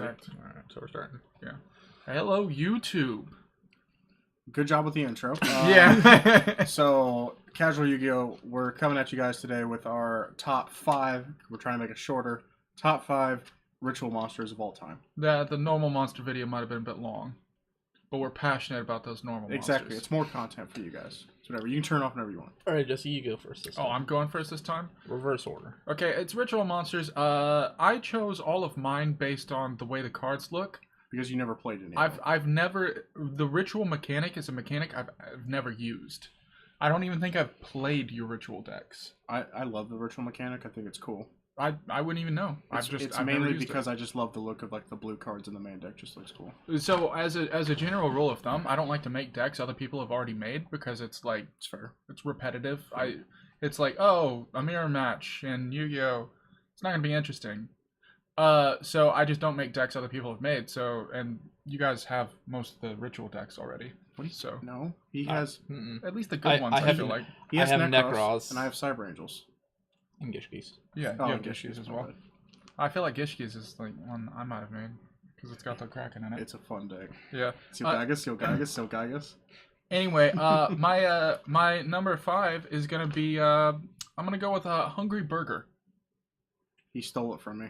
Correct. All right, so we're starting. Yeah. Hello, YouTube. Good job with the intro. Yeah. So, Casual Yu-Gi-Oh! We're coming at you guys today with our top 5. We're trying to make it shorter. Top 5 ritual monsters of all time. The normal monster video might have been a bit long, but we're passionate about those normal monsters. Exactly. It's more content for you guys. It's whatever. You can turn off whenever you want. All right, Jesse, you go first this time. Oh, I'm going first this time? Reverse order. Okay, it's ritual monsters. I chose all of mine based on the way the cards look. Because you never played any. I've never... The ritual mechanic is a mechanic I've never used. I don't even think I've played your ritual decks. I love the ritual mechanic. I think it's cool. I wouldn't even know. It's mainly because I just love the look of like the blue cards in the main deck. Just looks cool. So as a general rule of thumb, I don't like to make decks other people have already made because it's like It's fair. it's repetitive. It's like, oh, a mirror match and Yu-Gi-Oh! It's not gonna be interesting. So I just don't make decks other people have made. So, and you guys have most of the ritual decks already. What do you So No, he has. at least the good ones. I feel like. He has I have Necros, Necros. and I have Cyber Angels. And Gishkis. Yeah, Oh, you have Gishkis Gishkis as well. I feel like Gishkis is like one I might have made because it's got the Kraken in it. It's a fun deck. Yeah. Silgagus. Anyway, my number 5 is gonna be I'm gonna go with Hungry Burger. He stole it from me.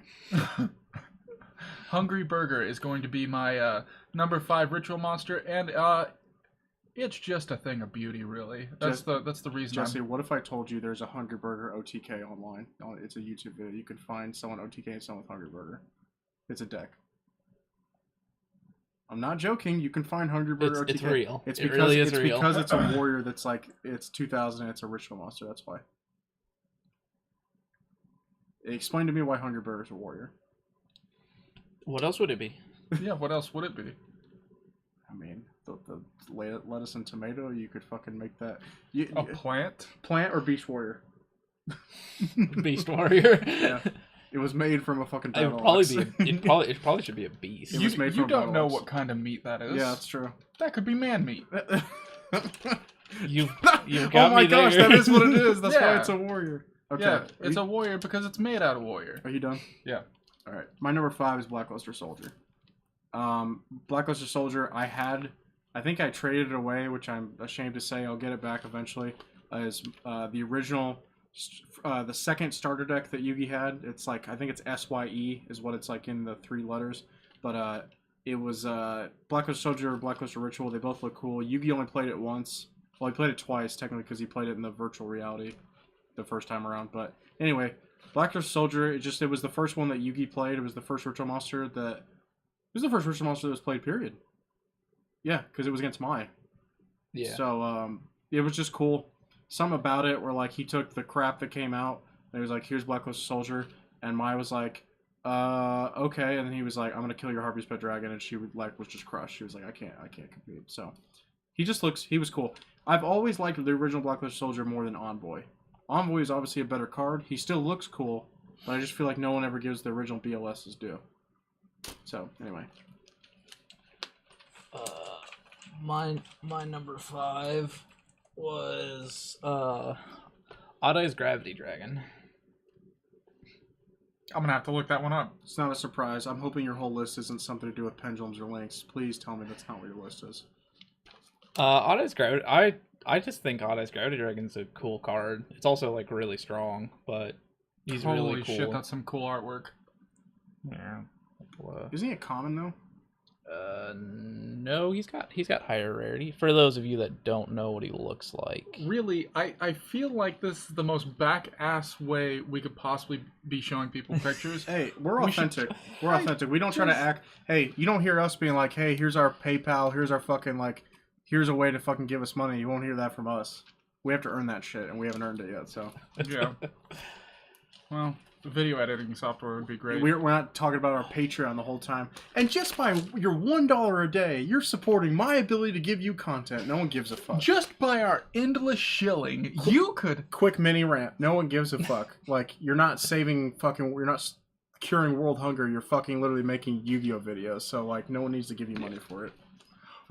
Hungry Burger is going to be my number 5 ritual monster, and it's just a thing of beauty, really. That's the reason. Jesse, what if I told you there's a Hungry Burger OTK online? It's a YouTube video. You can find someone OTK and someone with Hungry Burger. It's a deck. I'm not joking. You can find Hungry Burger OTK. It's real. It's it because really is it's real. because it's a warrior that's like it's 2000 and it's a ritual monster. That's why. Explain to me why Hungry Burger's a warrior. What else would it be? Yeah, what else would it be? I mean, the lettuce and tomato. You could fucking make that. A plant? Plant or beast warrior? Beast warrior. Yeah. It was made from a fucking It battle would probably ox. be. It probably should be a beast. It was made You from don't battle know ox. what kind of meat that is. Yeah, that's true. That could be man meat. You've Oh got my me gosh, there. that is what it is. That's why Yeah. it's a warrior. Okay. Yeah, it's a warrior because it's made out of warrior. Are you done? Yeah. All right. My number 5 is Blackluster Soldier. Blackluster Soldier, I think I traded it away, which I'm ashamed to say. I'll get it back eventually. Is the original, the second starter deck that Yugi had. It's like, I think it's SYE is what it's like in the 3 letters. But it was Blackluster Soldier or Blackluster Ritual. They both look cool. Yugi only played it once. Well, he played it twice, technically, because he played it in the virtual reality the first time around. But anyway, Blackluster Soldier, it was the first one that Yugi played. It was the first ritual monster that... It was the first ritual monster that was played, period. Yeah, because it was against Mai. Yeah. So, it was just cool. Something about it where, like, he took the crap that came out, and he was like, here's Blackluster Soldier, and Mai was like, okay, and then he was like, I'm gonna kill your Harpy's Pet Dragon, and she, like, was just crushed. She was like, I can't compete. So, he was cool. I've always liked the original Blackluster Soldier more than Envoy. Envoy is obviously a better card. He still looks cool, but I just feel like no one ever gives the original BLS his due. So, anyway. My number 5 was Odd Eyes Gravity Dragon. I'm gonna have to look that one up. It's not a surprise. I'm hoping your whole list isn't something to do with pendulums or links. Please tell me that's not what your list is. Odd Eyes Gravity. I just think Odd Eyes Gravity Dragon's a cool card. It's also like really strong, but he's Holy really cool. shit, that's some cool artwork. Yeah. Isn't he a common though? No, he's got higher rarity. For those of you that don't know what he looks like. Really, I feel like this is the most back-ass way we could possibly be showing people pictures. Hey, we're authentic. We're authentic. We don't try to act. Hey, you don't hear us being like, hey, here's our PayPal, here's our fucking, like, here's a way to fucking give us money. You won't hear that from us. We have to earn that shit, and we haven't earned it yet, so. Yeah. Well, the video editing software would be great. We're not talking about our Patreon the whole time. And just by your $1 a day, you're supporting my ability to give you content. No one gives a fuck. Just by our endless shilling, you could... Quick mini rant. No one gives a fuck. Like, you're not saving fucking... You're not curing world hunger. You're fucking literally making Yu-Gi-Oh! Videos. So, like, no one needs to give you money for it.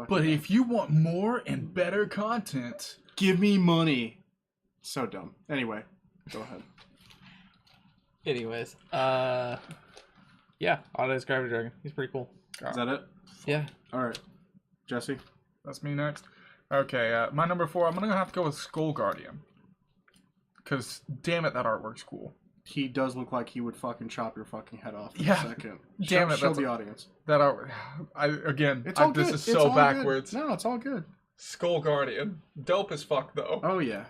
But if you want more and better content... Give me money. So dumb. Anyway, go ahead. Anyways, Yeah, Autodesk Gravity Dragon. He's pretty cool. Is that it? Yeah. All right, Jesse. That's me next. Okay, my number 4, I'm gonna have to go with Skull Guardian. Cause damn it, that artwork's cool. He does look like he would fucking chop your fucking head off in Yeah. a second. Damn it, Show that's the audience. That art, It's all good. this is It's so all backwards. Good. No, it's all good. Skull Guardian, dope as fuck though. Oh yeah.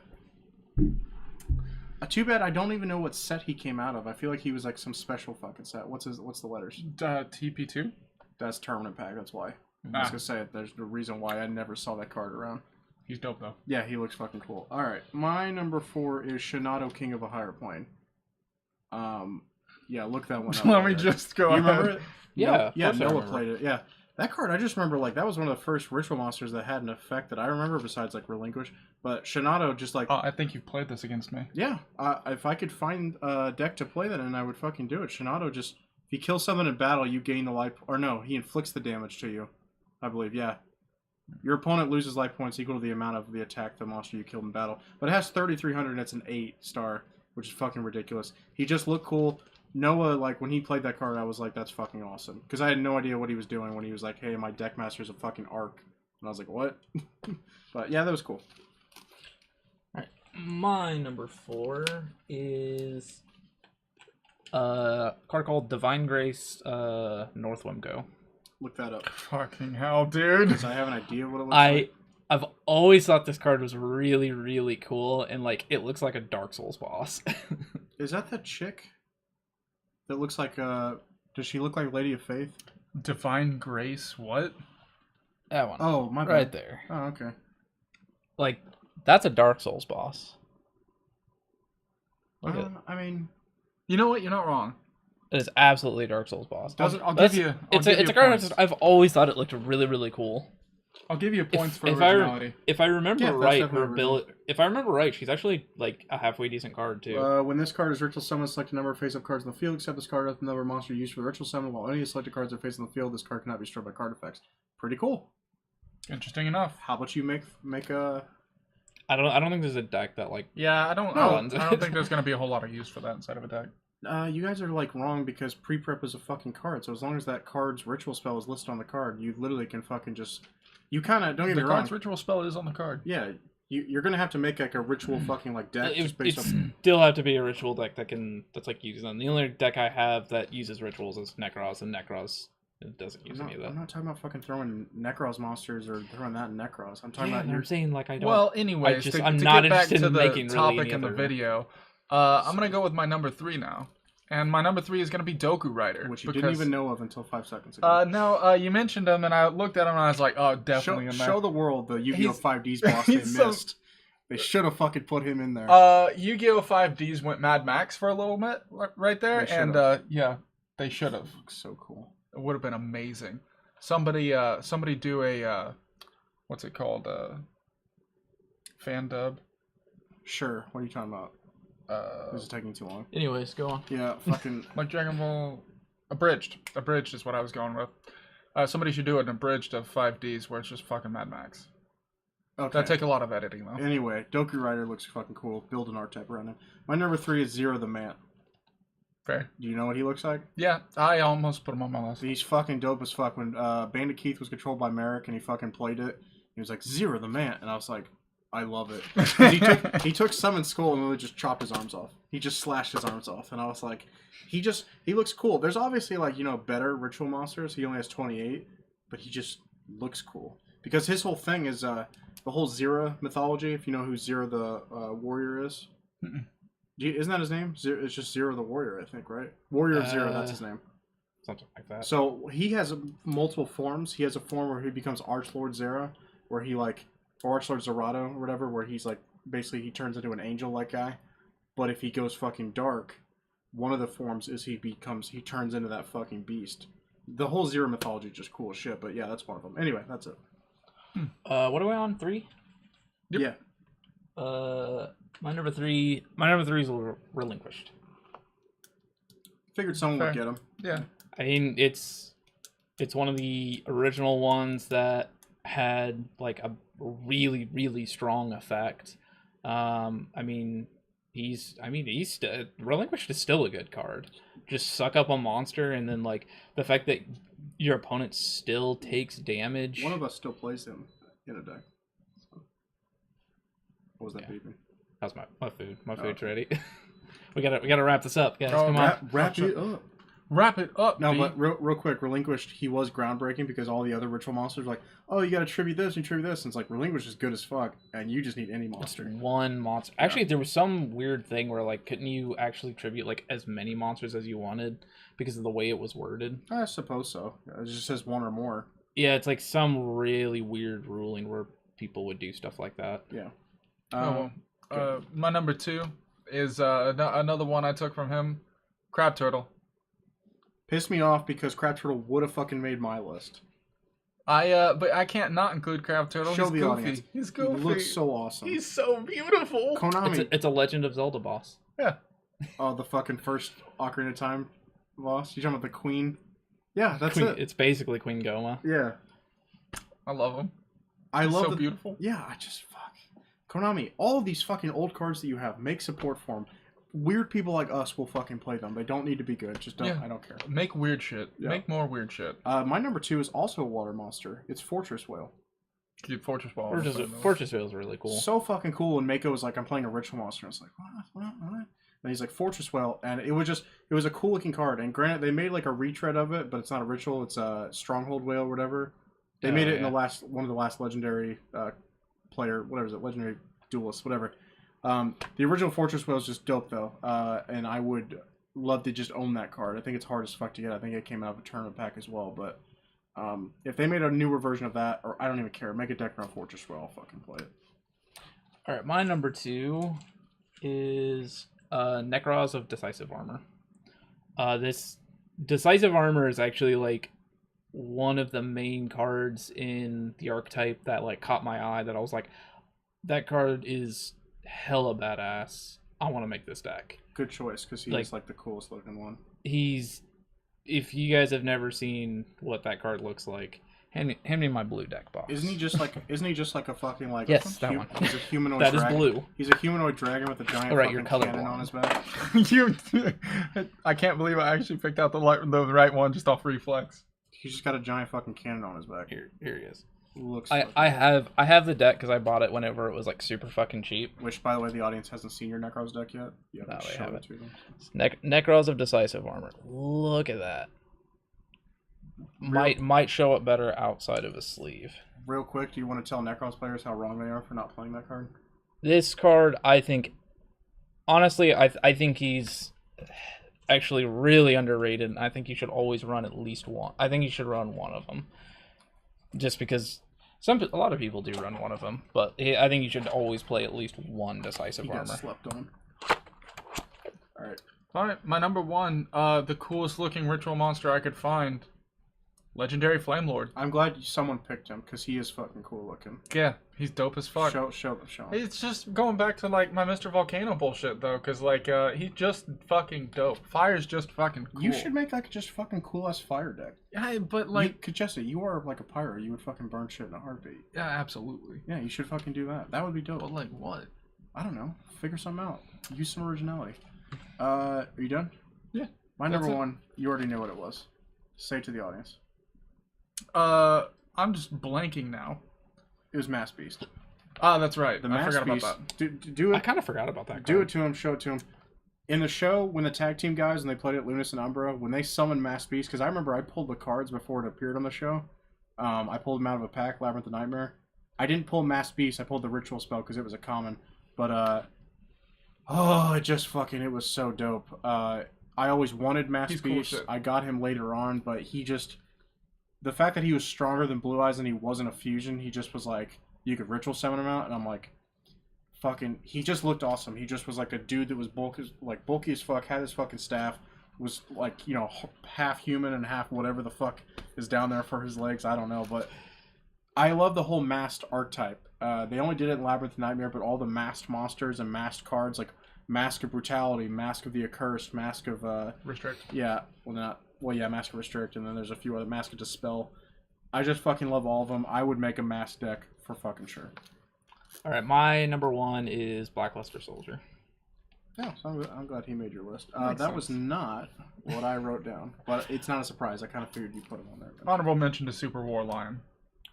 Too bad I don't even know what set he came out of. I feel like he was like some special fucking set. What's the letters? TP2. That's Tournament Pack. That's why. I was gonna say it. There's the reason why I never saw that card around. He's dope though. Yeah, he looks fucking cool. All right, my number 4 is Shinato, King of a Higher Plane. Yeah, look that one up. Let me just go You ahead. remember it? Yeah, yeah. of course I Noah remember. played it. Yeah, that card. I just remember like that was one of the first ritual monsters that had an effect that I remember besides like relinquish. But Shinato just like I think you've played this against me. yeah. If I could find a deck to play that in, I would fucking do it. Shinato just if you kill something in battle, you gain the life. Or no, he inflicts the damage to you. I believe. Yeah. Your opponent loses life points equal to the amount of the attack the monster you killed in battle. But it has 3,300 and it's an 8-star, which is fucking ridiculous. He just looked cool. Noah, like, when he played that card, I was like, that's fucking awesome. Because I had no idea what he was doing when he was like, hey, my deck master's a fucking arc. And I was like, what? But yeah, that was cool. Alright. My number 4 is a card called Divine Grace Northwimgo. Look that up. Fucking hell, dude. Because I have an idea of what it looks like. I've always thought this card was really, really cool, and like it looks like a Dark Souls boss. Is that the chick that looks like, does she look like Lady of Faith? Divine Grace, what? That one. Oh, my bad. Right there. Oh, okay. Like, that's a Dark Souls boss. Look at it. I mean, You know what? You're not wrong. It is absolutely a Dark Souls boss. I'll That's- give you. It's a card. I've always thought it looked really, really cool. I'll give you points for if originality. If I remember Yeah, that's right, definitely her ability. If I remember right, she's actually like a halfway decent card too. when this card is ritual summoned, select a number of face-up cards in the field, except this card has the number of monster used for the ritual summon. While any selected cards are faced in the field, this card cannot be destroyed by card effects. Pretty cool. Interesting enough. How about you make a... I don't think there's a deck that like. Yeah, I don't. No. I don't think there's gonna be a whole lot of use for that inside of a deck. you guys are like wrong because pre-prep is a fucking card. So as long as that card's ritual spell is listed on the card, you literally can fucking just... You kind of... Don't get me The wrong. card's ritual spell is on the card. Yeah, you're going to have to make like a ritual fucking like deck just It based on... still have to be a ritual deck that's like using them. The only deck I have that uses rituals is Necros, and Necros it doesn't use any of that. I'm not talking about fucking throwing Necros monsters or throwing that in Necros. I'm talking about I'm your... saying like I don't. Well, anyways, I'm to not get back interested to in the making really topic any in the other- video, I'm gonna go with my number 3 now, and my number 3 is gonna be Doku Rider, Which you didn't even know of until 5 seconds ago. You mentioned him, and I looked at him, and I was like, oh, definitely in there. Show the world the Yu-Gi-Oh! He's- 5D's boss they he's so- missed. They should have fucking put him in there. Yu-Gi-Oh! 5Ds went Mad Max for a little bit, right there, They and should've. yeah, they should have. Looks so cool. It would have been amazing. Somebody do a what's it called? Fan dub. Sure. What are you talking about? This is taking too long. Anyways, go on. Yeah, fucking... Like Dragon Ball abridged. Abridged is what I was going with. Somebody should do an abridged of 5Ds where it's just fucking Mad Max. Okay. That'd take a lot of editing though. Anyway, Doku Rider looks fucking cool. Build an art type around him. My number 3 is Zero the Man. Fair. Do you know what he looks like? Yeah, I almost put him on my list. He's fucking dope as fuck. When Bandit Keith was controlled by Merrick and he fucking played it, he was like, Zero the Man. And I was like, I love it. 'Cause he took Summon Skull and literally just chopped his arms off. He just slashed his arms off. And I was like, he looks cool. There's obviously like, better ritual monsters. He only has 28, but he just looks cool. Because his whole thing is the whole Zera mythology, if you know who Zera the warrior is. Mm-mm. Isn't that his name? It's just Zera the warrior, I think, right? Warrior of Zera, that's his name. Something like that. So he has multiple forms. He has a form where he becomes Archlord Zera, where he like, or Archlord Zerato or whatever, where he's like, basically he turns into an angel-like guy. But if he goes fucking dark, one of the forms is he turns into that fucking beast. The whole Zera mythology is just cool as shit, but yeah, that's one of them. Anyway, that's it. What are we on? 3? Yep. Yeah. My number 3 is Relinquished. Figured someone would get him. Yeah. I mean, it's one of the original ones that had like a really, really strong effect. I mean, I mean, relinquished is still a good card. Just suck up a monster, and then like the fact that your opponent still takes damage. One of us still plays him in a deck. So. What was that beeping? How's my food? My food's okay. ready. we gotta wrap this up, guys. Come on. Wrap it up. Wrap it up. No, B. but real quick, Relinquished, he was groundbreaking because all the other ritual monsters were like, oh, you gotta tribute this and tribute this. And it's like, Relinquished is good as fuck, and you just need any monster. Just one monster. Actually, there was some weird thing where, like, couldn't you actually tribute, like, as many monsters as you wanted because of the way it was worded? I suppose so. It just says one or more. Yeah, it's like some really weird ruling where people would do stuff like that. Yeah. My number 2 is another one I took from him, Crab Turtle. Pissed me off because Crab Turtle would have fucking made my list. But I can't not include Crab Turtle. Show He's the goofy. audience. He's goofy. He looks so awesome. He's so beautiful. Konami. It's a Legend of Zelda boss. Yeah. Oh, the fucking first Ocarina of Time boss. You talking about the Queen? Yeah, that's Queen, it. It's basically Queen Goma. Yeah. I love him. I He's love so beautiful. Yeah, I just fuck. Konami, all of these fucking old cards that you have, make support for them. Weird people like us will fucking play them. They don't need to be good. Just don't. Yeah. I don't care. Make weird shit. Yeah. Make more weird shit. My number 2 is also a water monster. It's Fortress Whale. Keep Fortress Ball. Fortress Whale is really cool. So fucking cool. And Mako was like, I'm playing a ritual monster. I was like, what? And he's like, Fortress Whale. And it was a cool looking card. And granted, they made like a retread of it, but it's not a ritual. It's a Stronghold Whale or whatever. They made it in one of the last legendary legendary duelists, whatever. The original Fortress Whale is just dope though, and I would love to just own that card. I think it's hard as fuck to get. I think it came out of a tournament pack as well, but if they made a newer version of that, or I don't even care, make a deck around Fortress Whale, I'll fucking play it. All right, my number 2 is Necros of Decisive Armor. This Decisive Armor is actually like one of the main cards in the archetype that like caught my eye. That I was like, that card is hella badass. I want to make this deck. Good choice, because he's like the coolest looking one. If you guys have never seen what that card looks like, hand me my blue deck box. Isn't he just like a fucking like? Yes, that one. He's a humanoid. That dragon. is blue. He's a humanoid dragon with a giant fucking cannon on his back. I can't believe I actually picked out the right one just off reflex. He's just got a giant fucking cannon on his back. Here he is. Looks. I have the deck because I bought it whenever it was like super fucking cheap. Which, by the way, the audience hasn't seen your Necros deck yet. You No, they haven't. it to them. Necros of Decisive Armor. Look at that. Might show up better outside of a sleeve. Real quick, do you want to tell Necros players how wrong they are for not playing that card? This card, I think, honestly, I think he's actually really underrated, and I think you should always run at least one. I think you should run one of them, just because a lot of people do run one of them, but I think you should always play at least one Decisive Armor. Got slept on. All right, my number 1, the coolest looking ritual monster I could find, Legendary Flame Lord. I'm glad someone picked him because he is fucking cool looking. Yeah, he's dope as fuck. Show him. It's just going back to like my Mr. Volcano bullshit though, because like he's just fucking dope. Fire's just fucking cool. You should make like just fucking cool ass fire deck. Yeah, but like, Jesse, you are like a pyro. You would fucking burn shit in a heartbeat. Yeah, absolutely. Yeah, you should fucking do that. That would be dope. But like what? I don't know. Figure something out. Use some originality. Are you done? Yeah. My number 1, you already know what it was. Say it to the audience. I'm just blanking now. It was Mass Beast. Ah, that's right. The I Mass forgot Beast. about that. Do it. I kind of forgot about that card. Do it to him. Show it to him. In the show, when the tag team guys, and they played at Lunas and Umbra, when they summoned Mass Beast, because I remember I pulled the cards before it appeared on the show. I pulled them out of a pack, Labyrinth of Nightmare. I didn't pull Mass Beast. I pulled the Ritual spell because it was a common. But, it was so dope. I always wanted Mass Beast. Cool. I got him later on, but he just... The fact that he was stronger than Blue Eyes and he wasn't a fusion, he just was like, you could ritual summon him out, and I'm like, fucking, he just looked awesome. He just was like a dude that was bulky as fuck, had his fucking staff, was like, you know, half human and half whatever the fuck is down there for his legs, I don't know, but I love the whole masked archetype. They only did it in Labyrinth Nightmare, but all the masked monsters and masked cards, like Mask of Brutality, Mask of the Accursed, Mask of, Restrict. Yeah, Mask of Restrict, and then there's a few other, Mask of Dispel. I just fucking love all of them. I would make a mask deck for fucking sure. All right, my number 1 is Blackluster Soldier. Yeah, so I'm glad he made your list. Makes That was sense. not what I wrote down, but it's not a surprise. I kind of figured you put him on there. Honorable mention to Super War Lion.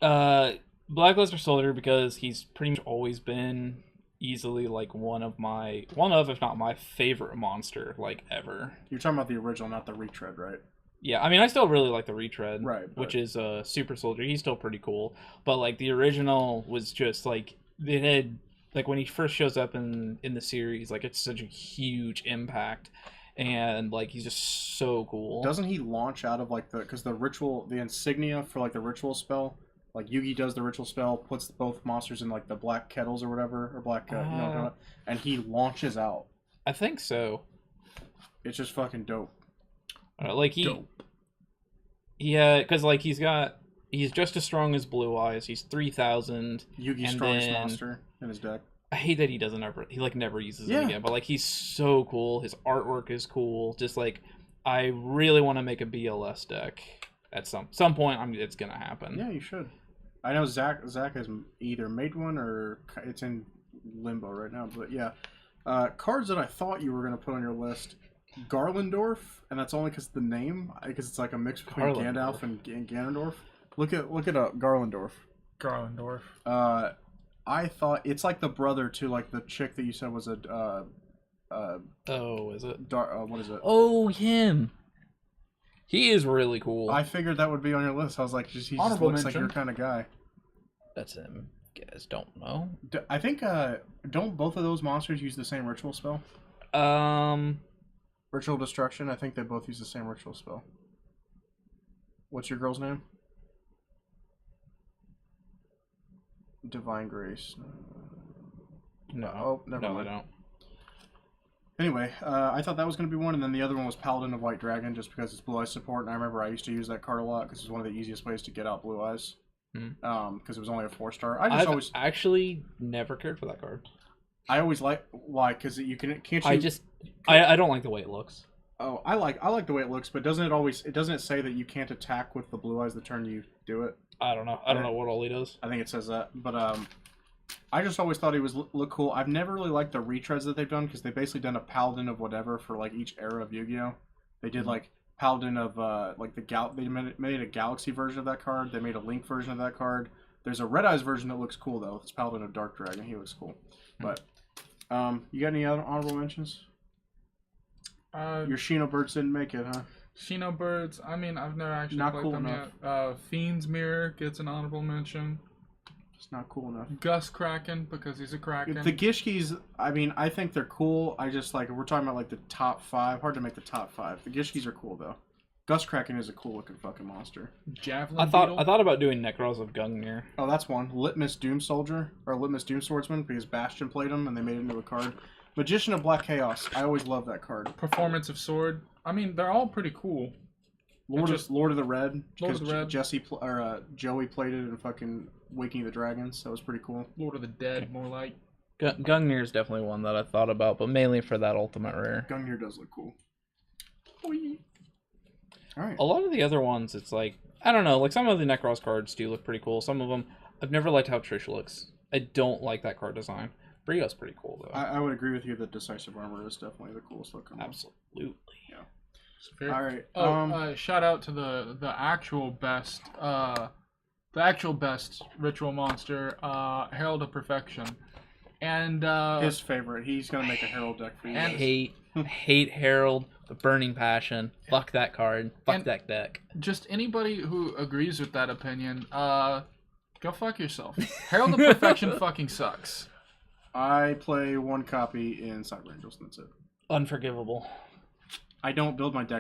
Blackluster Soldier, because he's pretty much always been easily like one of if not my favorite monster like ever. You're talking about the original, not the retread, right? Yeah, I mean I still really like the retread, Right, which is Super Soldier. He's still pretty cool, but like the original was just like it had like when he first shows up in the series, like it's such a huge impact, and like he's just so cool. Doesn't he launch out of like because the insignia for like the ritual spell, like Yugi does the ritual spell, puts both monsters in like the black kettles or whatever, or black, and he launches out. I think so. It's just fucking dope. Like because like he's just as strong as Blue Eyes. He's 3,000. Yugi's strongest monster in his deck. I hate that he never uses it Yeah. again. But like he's so cool. His artwork is cool. Just like I really want to make a BLS deck at some point. It's gonna happen. Yeah, you should. I know Zach has either made one or it's in limbo right now. But yeah, cards that I thought you were gonna put on your list. Garlandorf, and that's only because the name, because it's like a mix between Gandalf and Ganondorf. Look at Garlandorf. Garlandorf. I thought it's like the brother to like the chick that you said was a Oh, is it? what is it? Oh, him. He is really cool. I figured that would be on your list. I was like, he just Honorable looks like mention. your kind of guy. That's him. You guys don't know. I think don't both of those monsters use the same ritual spell? Ritual Destruction. I think they both use the same ritual spell. What's your girl's name? Divine Grace. No. Oh, never No, mind. they don't. Anyway, I thought that was going to be one, and then the other one was Paladin of White Dragon, just because it's Blue Eyes support, and I remember I used to use that card a lot because it's one of the easiest ways to get out Blue Eyes. Because it was only a 4-star. I've actually never cared for that card. I always like why because you can't you. I don't like the way it looks. Oh, I like the way it looks, but doesn't it say that you can't attack with the Blue Eyes the turn you do it? I don't know. I don't know what all he does. I think it says that, but I just always thought he was look cool. I've never really liked the retreads that they've done because they basically done a Paladin of whatever for like each era of Yu-Gi-Oh. They did like Paladin of like they made a Galaxy version of that card. They made a Link version of that card. There's a Red Eyes version that looks cool though. It's Paladin of Dark Dragon. He looks cool. But you got any other honorable mentions? Your Shino Birds didn't make it, huh? Shino Birds. I mean, I've never actually Not played cool them enough. yet. Fiend's Mirror gets an honorable mention. It's not cool enough. Gus Kraken because he's a Kraken. The Gishkis, I mean, I think they're cool. I just like we're talking about like the top 5. Hard to make the top 5. The Gishkis are cool though. Gus Kraken is a cool looking fucking monster. Javelin I Beetle. thought about doing Necros of Gungnir. Oh, that's one. Litmus Doom Soldier or Litmus Doom Swordsman because Bastion played him and they made it into a card. Magician of Black Chaos. I always love that card. Performance of Sword. I mean, they're all pretty cool. Lord of the Red. Lord of the Red. Joey played it in fucking Waking the Dragons. That was pretty cool. Lord of the Dead, more like. Gungnir is definitely one that I thought about, but mainly for that ultimate rare. Gungnir does look cool. All right. A lot of the other ones, it's like, I don't know, like some of the Necros cards do look pretty cool. Some of them, I've never liked how Trish looks. I don't like that card design. Brio's pretty cool though. I would agree with you that Decisive Armor is definitely the coolest looking one. Absolutely. Yeah. All right. Oh, shout out to the actual best ritual monster, Herald of Perfection, and his favorite. He's gonna make a Herald deck for you. Hate Herald, the Burning Passion. Fuck that card. Fuck that deck. Just anybody who agrees with that opinion, go fuck yourself. Herald of Perfection fucking sucks. I play one copy in Cyber Angels, and that's it. Unforgivable. I don't build my deck